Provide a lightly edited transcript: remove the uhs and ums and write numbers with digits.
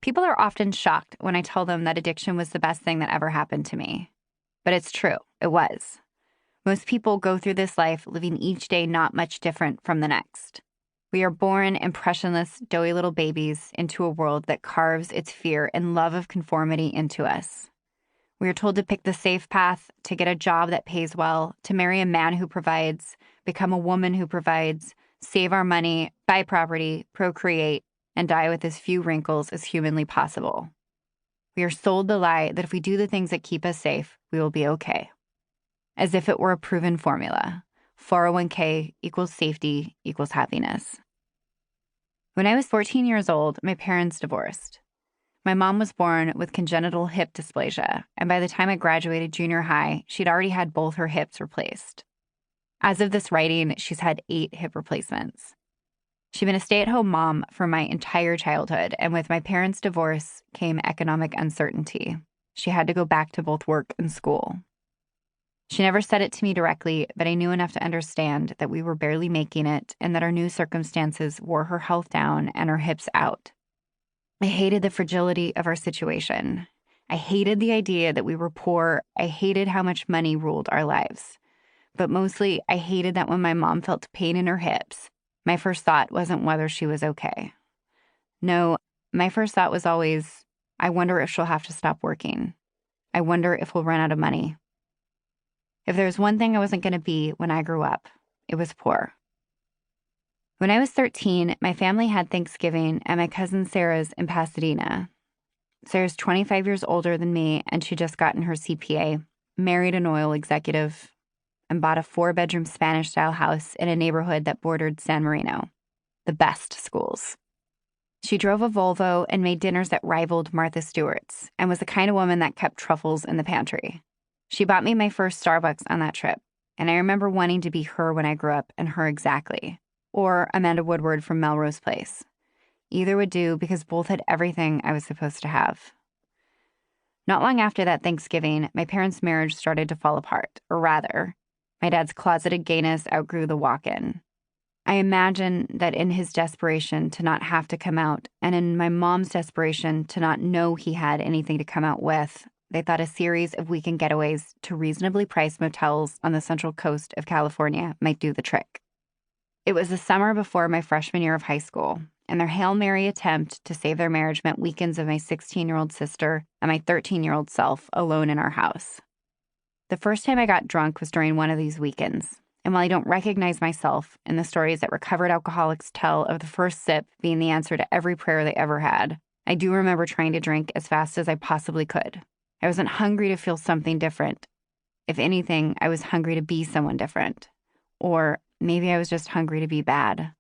People are often shocked when I tell them that addiction was the best thing that ever happened to me. But it's true, it was. Most people go through this life living each day not much different from the next. We are born impressionless, doughy little babies into a world that carves its fear and love of conformity into us. We are told to pick the safe path, to get a job that pays well, to marry a man who provides, become a woman who provides, save our money, buy property, procreate, and die with as few wrinkles as humanly possible. We are sold the lie that if we do the things that keep us safe, we will be okay. As if it were a proven formula. 401k equals safety equals happiness. When I was 14 years old, my parents divorced. My mom was born with congenital hip dysplasia, and by the time I graduated junior high, she'd already had both her hips replaced. As of this writing, she's had 8 hip replacements. She'd been a stay-at-home mom for my entire childhood, and with my parents' divorce came economic uncertainty. She had to go back to both work and school. She never said it to me directly, but I knew enough to understand that we were barely making it and that our new circumstances wore her health down and her hips out. I hated the fragility of our situation. I hated the idea that we were poor. I hated how much money ruled our lives. But mostly, I hated that when my mom felt pain in her hips, my first thought wasn't whether she was okay. No, my first thought was always, I wonder if she'll have to stop working. I wonder if we'll run out of money. If there was one thing I wasn't going to be when I grew up, it was poor. When I was 13, my family had Thanksgiving at my cousin Sarah's in Pasadena. Sarah's 25 years older than me, and she'd just gotten her CPA, married an oil executive, and bought a 4-bedroom Spanish-style house in a neighborhood that bordered San Marino, the best schools. She drove a Volvo and made dinners that rivaled Martha Stewart's, and was the kind of woman that kept truffles in the pantry. She bought me my first Starbucks on that trip, and I remember wanting to be her when I grew up, and her exactly. Or Amanda Woodward from Melrose Place. Either would do because both had everything I was supposed to have. Not long after that Thanksgiving, my parents' marriage started to fall apart, or rather, my dad's closeted gayness outgrew the walk-in. I imagine that in his desperation to not have to come out, and in my mom's desperation to not know he had anything to come out with, they thought a series of weekend getaways to reasonably priced motels on the central coast of California might do the trick. It was the summer before my freshman year of high school, and their Hail Mary attempt to save their marriage meant weekends of my 16-year-old sister and my 13-year-old self alone in our house. The first time I got drunk was during one of these weekends, and while I don't recognize myself in the stories that recovered alcoholics tell of the first sip being the answer to every prayer they ever had, I do remember trying to drink as fast as I possibly could. I wasn't hungry to feel something different. If anything, I was hungry to be someone different. Or maybe I was just hungry to be bad.